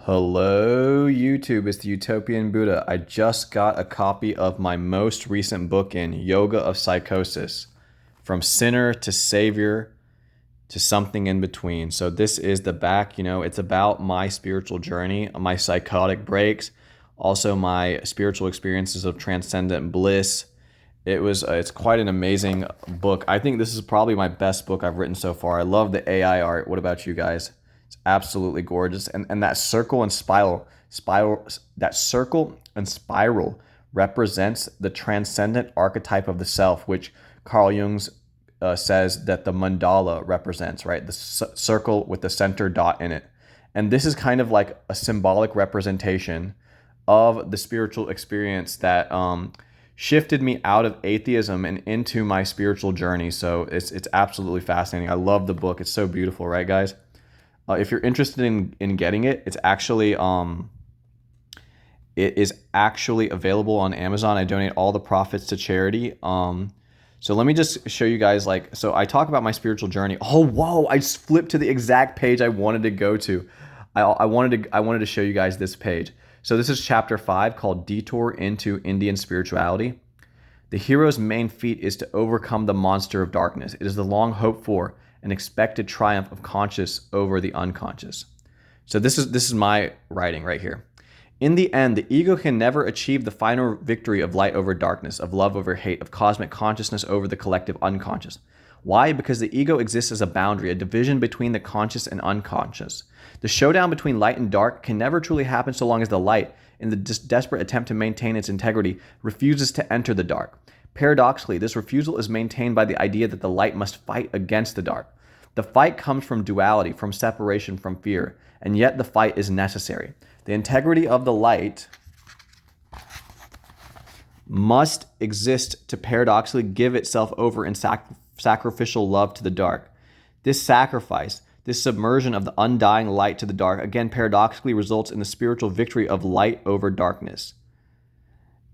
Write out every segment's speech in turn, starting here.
Hello, YouTube. It's the Utopian Buddha. I just got a copy of my most recent book in Yoga of Psychosis, From Sinner to Savior to Something in Between. So this is the back, it's about my spiritual journey, my psychotic breaks, also my spiritual experiences of transcendent bliss. It's quite an amazing book. I think this is probably my best book I've written so far. I love the AI art. What about you guys? It's absolutely gorgeous. And that circle and spiral represents the transcendent archetype of the self, which Carl Jung says that the mandala represents, right? The circle with the center dot in it. And this is kind of like a symbolic representation of the spiritual experience that shifted me out of atheism and into my spiritual journey. So it's absolutely fascinating. I love the book. It's so beautiful, right, guys? If you're interested in getting it, it is actually available on Amazon. I donate all the profits to charity. So let me just show you guys, so I talk about my spiritual journey. Oh, whoa! I just flipped to the exact page I wanted to go to. I wanted to show you guys this page. So this is chapter 5 called Detour into Indian Spirituality. The hero's main feat is to overcome the monster of darkness. It is the long hoped for and expected triumph of conscious over the unconscious. So this is my writing right here. In the end, the ego can never achieve the final victory of light over darkness, of love over hate, of cosmic consciousness over the collective unconscious. Why? Because the ego exists as a boundary, a division between the conscious and unconscious. The showdown between light and dark can never truly happen so long as the light, in the desperate attempt to maintain its integrity, refuses to enter the dark. Paradoxically, this refusal is maintained by the idea that the light must fight against the dark. The fight comes from duality, from separation, from fear, and yet the fight is necessary. The integrity of the light must exist to paradoxically give itself over in sacrificial love to the dark. This sacrifice, this submersion of the undying light to the dark, again paradoxically results in the spiritual victory of light over darkness.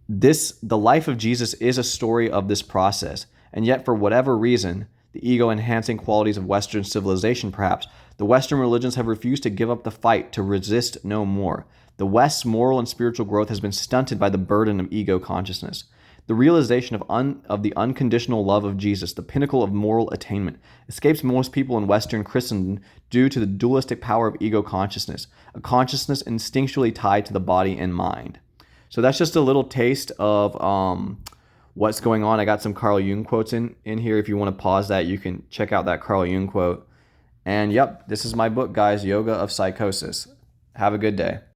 The life of Jesus is a story of this process, and yet for whatever reason, the ego-enhancing qualities of Western civilization perhaps, the Western religions have refused to give up the fight, to resist no more. The West's moral and spiritual growth has been stunted by the burden of ego consciousness. The realization of the unconditional love of Jesus, the pinnacle of moral attainment, escapes most people in Western Christendom due to the dualistic power of ego consciousness, a consciousness instinctually tied to the body and mind. So that's just a little taste of what's going on. I got some Carl Jung quotes in here. If you want to pause that, you can check out that Carl Jung quote. And yep, this is my book, guys, Yoga of Psychosis. Have a good day.